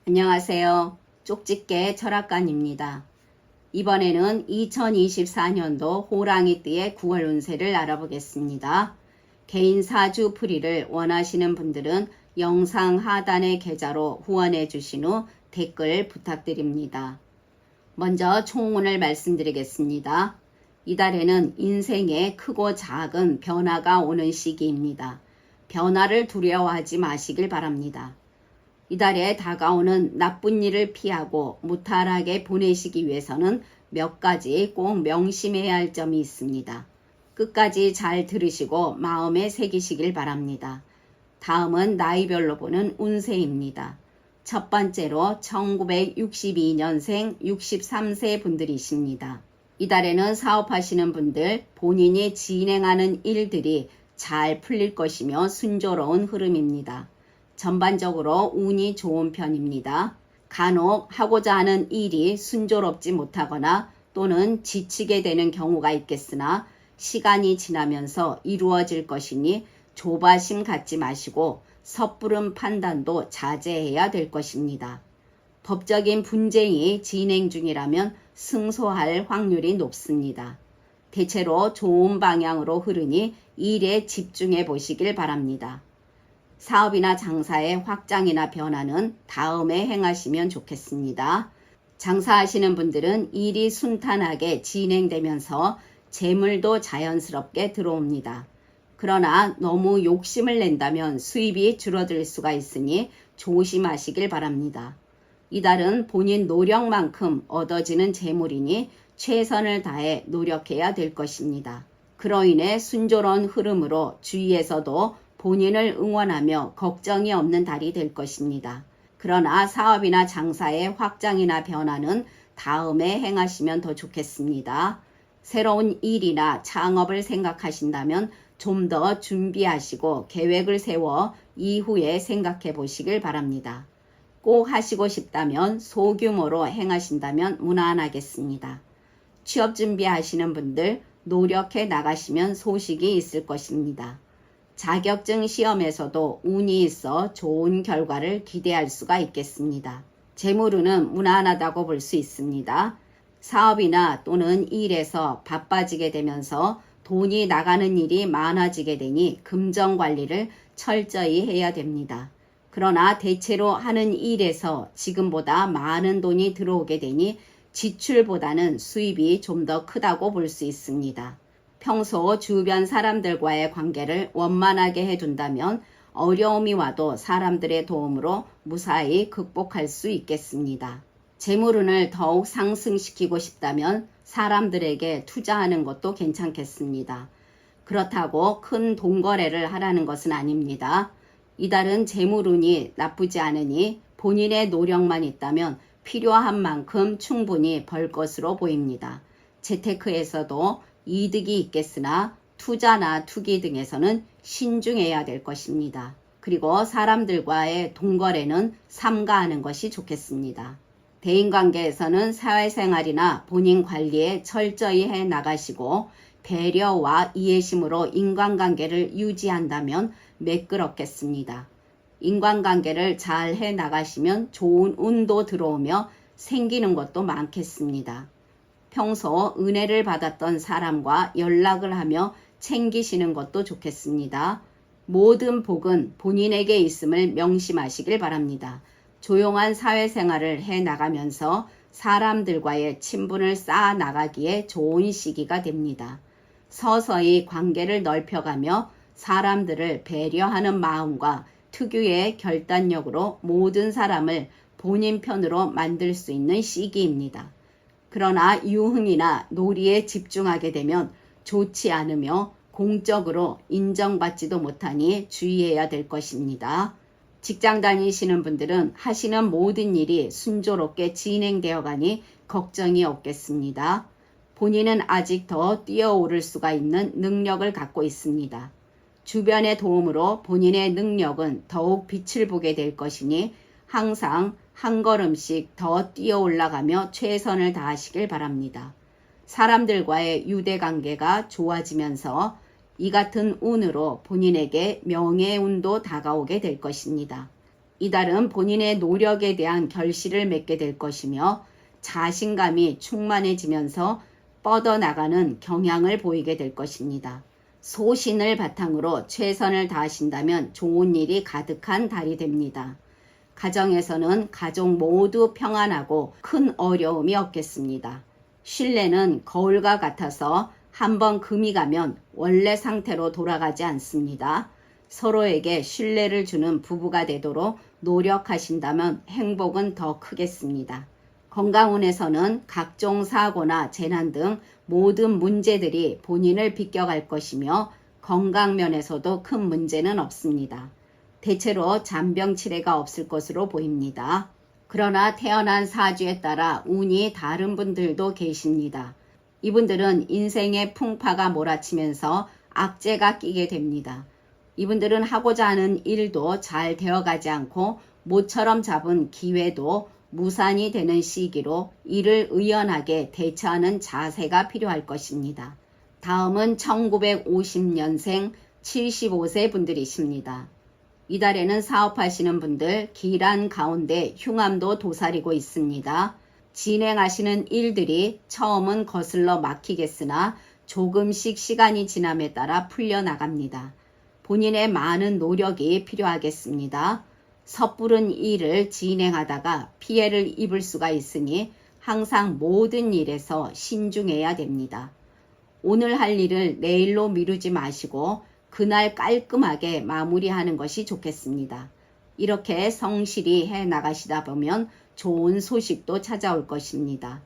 안녕하세요. 쪽집게 철학관입니다. 이번에는 2024년도 호랑이띠의 9월 운세를 알아보겠습니다. 개인 사주 풀이를 원하시는 분들은 영상 하단의 계좌로 후원해 주신 후 댓글 부탁드립니다. 먼저 총운을 말씀드리겠습니다. 이달에는 인생에 크고 작은 변화가 오는 시기입니다. 변화를 두려워하지 마시길 바랍니다. 이달에 다가오는 나쁜 일을 피하고 무탈하게 보내시기 위해서는 몇 가지 꼭 명심해야 할 점이 있습니다. 끝까지 잘 들으시고 마음에 새기시길 바랍니다. 다음은 나이별로 보는 운세입니다. 첫 번째로 1962년생 63세 분들이십니다. 이달에는 사업하시는 분들 본인이 진행하는 일들이 잘 풀릴 것이며 순조로운 흐름입니다. 전반적으로 운이 좋은 편입니다. 간혹 하고자 하는 일이 순조롭지 못하거나 또는 지치게 되는 경우가 있겠으나 시간이 지나면서 이루어질 것이니 조바심 갖지 마시고 섣부른 판단도 자제해야 될 것입니다. 법적인 분쟁이 진행 중이라면 승소할 확률이 높습니다. 대체로 좋은 방향으로 흐르니 일에 집중해 보시길 바랍니다. 사업이나 장사의 확장이나 변화는 다음에 행하시면 좋겠습니다. 장사하시는 분들은 일이 순탄하게 진행되면서 재물도 자연스럽게 들어옵니다. 그러나 너무 욕심을 낸다면 수입이 줄어들 수가 있으니 조심하시길 바랍니다. 이달은 본인 노력만큼 얻어지는 재물이니 최선을 다해 노력해야 될 것입니다. 그로 인해 순조로운 흐름으로 주위에서도 본인을 응원하며 걱정이 없는 달이 될 것입니다. 그러나 사업이나 장사의 확장이나 변화는 다음에 행하시면 더 좋겠습니다. 새로운 일이나 창업을 생각하신다면 좀 더 준비하시고 계획을 세워 이후에 생각해 보시길 바랍니다. 꼭 하시고 싶다면 소규모로 행하신다면 무난하겠습니다. 취업 준비하시는 분들 노력해 나가시면 소식이 있을 것입니다. 자격증 시험에서도 운이 있어 좋은 결과를 기대할 수가 있겠습니다. 재물운은 무난하다고 볼 수 있습니다. 사업이나 또는 일에서 바빠지게 되면서 돈이 나가는 일이 많아지게 되니 금전 관리를 철저히 해야 됩니다. 그러나 대체로 하는 일에서 지금보다 많은 돈이 들어오게 되니 지출보다는 수입이 좀 더 크다고 볼 수 있습니다. 평소 주변 사람들과의 관계를 원만하게 해둔다면 어려움이 와도 사람들의 도움으로 무사히 극복할 수 있겠습니다. 재물운을 더욱 상승시키고 싶다면 사람들에게 투자하는 것도 괜찮겠습니다. 그렇다고 큰 돈거래를 하라는 것은 아닙니다. 이달은 재물운이 나쁘지 않으니 본인의 노력만 있다면 필요한 만큼 충분히 벌 것으로 보입니다. 재테크에서도 이득이 있겠으나 투자나 투기 등에서는 신중해야 될 것입니다. 그리고 사람들과의 돈거래는 삼가하는 것이 좋겠습니다. 대인관계에서는 사회생활이나 본인 관리에 철저히 해 나가시고 배려와 이해심으로 인간관계를 유지한다면 매끄럽겠습니다. 인간관계를 잘 해 나가시면 좋은 운도 들어오며 생기는 것도 많겠습니다. 평소 은혜를 받았던 사람과 연락을 하며 챙기시는 것도 좋겠습니다. 모든 복은 본인에게 있음을 명심하시길 바랍니다. 조용한 사회생활을 해 나가면서 사람들과의 친분을 쌓아 나가기에 좋은 시기가 됩니다. 서서히 관계를 넓혀가며 사람들을 배려하는 마음과 특유의 결단력으로 모든 사람을 본인 편으로 만들 수 있는 시기입니다. 그러나 유흥이나 놀이에 집중하게 되면 좋지 않으며 공적으로 인정받지도 못하니 주의해야 될 것입니다. 직장 다니시는 분들은 하시는 모든 일이 순조롭게 진행되어 가니 걱정이 없겠습니다. 본인은 아직 더 뛰어오를 수가 있는 능력을 갖고 있습니다. 주변의 도움으로 본인의 능력은 더욱 빛을 보게 될 것이니 항상 한 걸음씩 더 뛰어 올라가며 최선을 다하시길 바랍니다. 사람들과의 유대관계가 좋아지면서 이 같은 운으로 본인에게 명예운도 다가오게 될 것입니다. 이달은 본인의 노력에 대한 결실을 맺게 될 것이며 자신감이 충만해지면서 뻗어나가는 경향을 보이게 될 것입니다. 소신을 바탕으로 최선을 다하신다면 좋은 일이 가득한 달이 됩니다. 가정에서는 가족 모두 평안하고 큰 어려움이 없겠습니다. 신뢰는 거울과 같아서 한번 금이 가면 원래 상태로 돌아가지 않습니다. 서로에게 신뢰를 주는 부부가 되도록 노력하신다면 행복은 더 크겠습니다. 건강운에서는 각종 사고나 재난 등 모든 문제들이 본인을 비껴갈 것이며 건강면에서도 큰 문제는 없습니다. 대체로 잔병치레가 없을 것으로 보입니다. 그러나 태어난 사주에 따라 운이 다른 분들도 계십니다. 이분들은 인생의 풍파가 몰아치면서 악재가 끼게 됩니다. 이분들은 하고자 하는 일도 잘 되어가지 않고 모처럼 잡은 기회도 무산이 되는 시기로 이를 의연하게 대처하는 자세가 필요할 것입니다. 다음은 1950년생 75세 분들이십니다. 이달에는 사업하시는 분들 길한 가운데 흉함도 도사리고 있습니다. 진행하시는 일들이 처음은 거슬러 막히겠으나 조금씩 시간이 지남에 따라 풀려나갑니다. 본인의 많은 노력이 필요하겠습니다. 섣부른 일을 진행하다가 피해를 입을 수가 있으니 항상 모든 일에서 신중해야 됩니다. 오늘 할 일을 내일로 미루지 마시고 그날 깔끔하게 마무리하는 것이 좋겠습니다. 이렇게 성실히 해 나가시다 보면 좋은 소식도 찾아올 것입니다.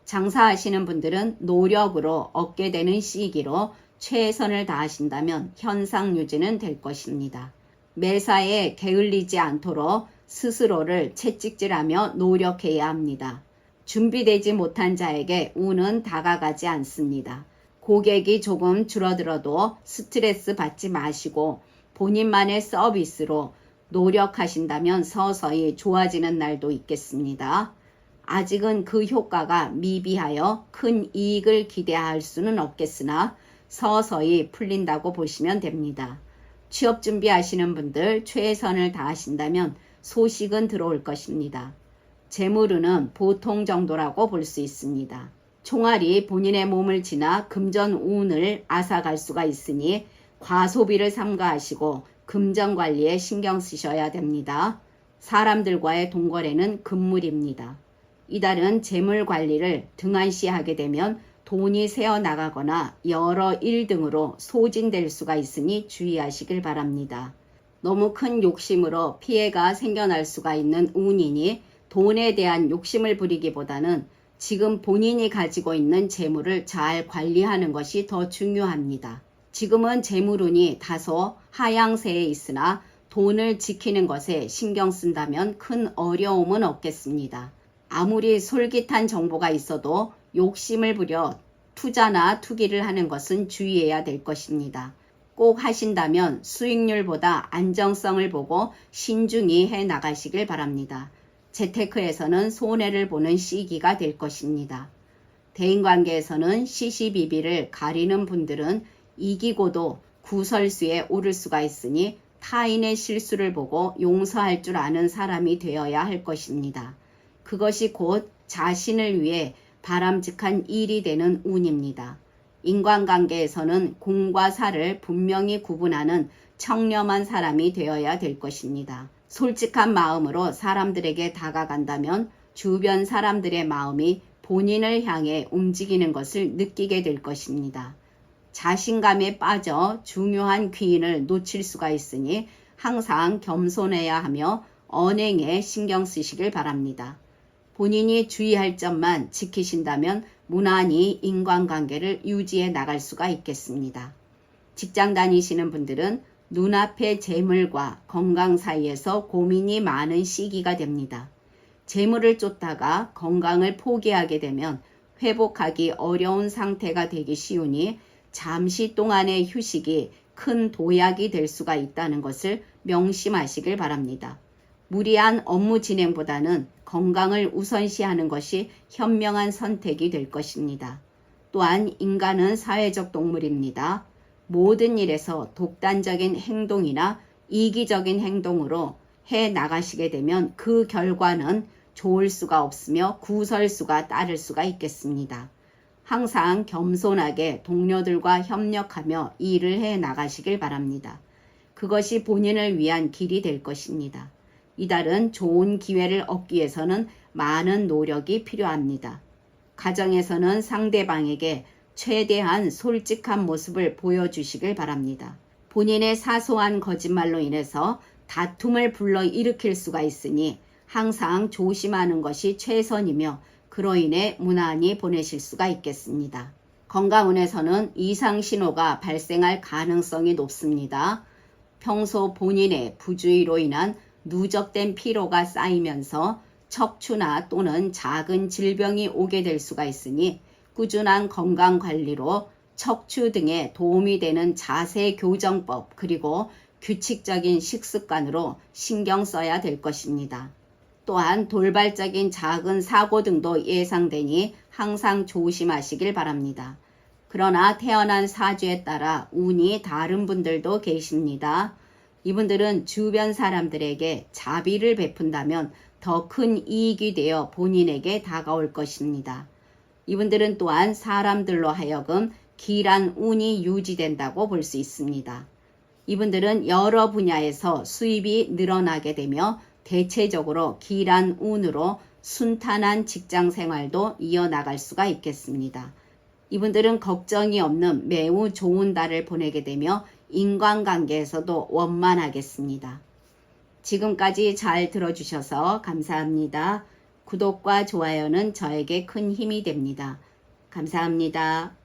장사하시는 분들은 노력으로 얻게 되는 시기로 최선을 다하신다면 현상 유지는 될 것입니다. 매사에 게을리지 않도록 스스로를 채찍질하며 노력해야 합니다. 준비되지 못한 자에게 운은 다가가지 않습니다. 고객이 조금 줄어들어도 스트레스 받지 마시고 본인만의 서비스로 노력하신다면 서서히 좋아지는 날도 있겠습니다. 아직은 그 효과가 미비하여 큰 이익을 기대할 수는 없겠으나 서서히 풀린다고 보시면 됩니다. 취업 준비하시는 분들 최선을 다하신다면 소식은 들어올 것입니다. 재물운은 보통 정도라고 볼 수 있습니다. 총알이 본인의 몸을 지나 금전 운을 앗아갈 수가 있으니 과소비를 삼가하시고 금전 관리에 신경 쓰셔야 됩니다. 사람들과의 동거래는 금물입니다. 이달은 재물 관리를 등한시하게 되면 돈이 새어나가거나 여러 일 등으로 소진될 수가 있으니 주의하시길 바랍니다. 너무 큰 욕심으로 피해가 생겨날 수가 있는 운이니 돈에 대한 욕심을 부리기보다는 지금 본인이 가지고 있는 재물을 잘 관리하는 것이 더 중요합니다. 지금은 재물운이 다소 하향세에 있으나 돈을 지키는 것에 신경 쓴다면 큰 어려움은 없겠습니다. 아무리 솔깃한 정보가 있어도 욕심을 부려 투자나 투기를 하는 것은 주의해야 될 것입니다. 꼭 하신다면 수익률보다 안정성을 보고 신중히 해 나가시길 바랍니다. 재테크에서는 손해를 보는 시기가 될 것입니다. 대인관계에서는 시시비비를 가리는 분들은 이기고도 구설수에 오를 수가 있으니 타인의 실수를 보고 용서할 줄 아는 사람이 되어야 할 것입니다. 그것이 곧 자신을 위해 바람직한 일이 되는 운입니다. 인간관계에서는 공과 사를 분명히 구분하는 청렴한 사람이 되어야 될 것입니다. 솔직한 마음으로 사람들에게 다가간다면 주변 사람들의 마음이 본인을 향해 움직이는 것을 느끼게 될 것입니다. 자신감에 빠져 중요한 귀인을 놓칠 수가 있으니 항상 겸손해야 하며 언행에 신경 쓰시길 바랍니다. 본인이 주의할 점만 지키신다면 무난히 인간관계를 유지해 나갈 수가 있겠습니다. 직장 다니시는 분들은 눈앞의 재물과 건강 사이에서 고민이 많은 시기가 됩니다. 재물을 쫓다가 건강을 포기하게 되면 회복하기 어려운 상태가 되기 쉬우니 잠시 동안의 휴식이 큰 도약이 될 수가 있다는 것을 명심하시길 바랍니다. 무리한 업무 진행보다는 건강을 우선시하는 것이 현명한 선택이 될 것입니다. 또한 인간은 사회적 동물입니다. 모든 일에서 독단적인 행동이나 이기적인 행동으로 해 나가시게 되면 그 결과는 좋을 수가 없으며 구설수가 따를 수가 있겠습니다. 항상 겸손하게 동료들과 협력하며 일을 해 나가시길 바랍니다. 그것이 본인을 위한 길이 될 것입니다. 이달은 좋은 기회를 얻기 위해서는 많은 노력이 필요합니다. 가정에서는 상대방에게 최대한 솔직한 모습을 보여주시길 바랍니다. 본인의 사소한 거짓말로 인해서 다툼을 불러일으킬 수가 있으니 항상 조심하는 것이 최선이며 그로 인해 무난히 보내실 수가 있겠습니다. 건강운에서는 이상 신호가 발생할 가능성이 높습니다. 평소 본인의 부주의로 인한 누적된 피로가 쌓이면서 척추나 또는 작은 질병이 오게 될 수가 있으니 꾸준한 건강관리로 척추 등에 도움이 되는 자세 교정법 그리고 규칙적인 식습관으로 신경 써야 될 것입니다. 또한 돌발적인 작은 사고 등도 예상되니 항상 조심하시길 바랍니다. 그러나 태어난 사주에 따라 운이 다른 분들도 계십니다. 이분들은 주변 사람들에게 자비를 베푼다면 더 큰 이익이 되어 본인에게 다가올 것입니다. 이분들은 또한 사람들로 하여금 길한 운이 유지된다고 볼 수 있습니다. 이분들은 여러 분야에서 수입이 늘어나게 되며 대체적으로 길한 운으로 순탄한 직장 생활도 이어나갈 수가 있겠습니다. 이분들은 걱정이 없는 매우 좋은 달을 보내게 되며 인간관계에서도 원만하겠습니다. 지금까지 잘 들어주셔서 감사합니다. 구독과 좋아요는 저에게 큰 힘이 됩니다. 감사합니다.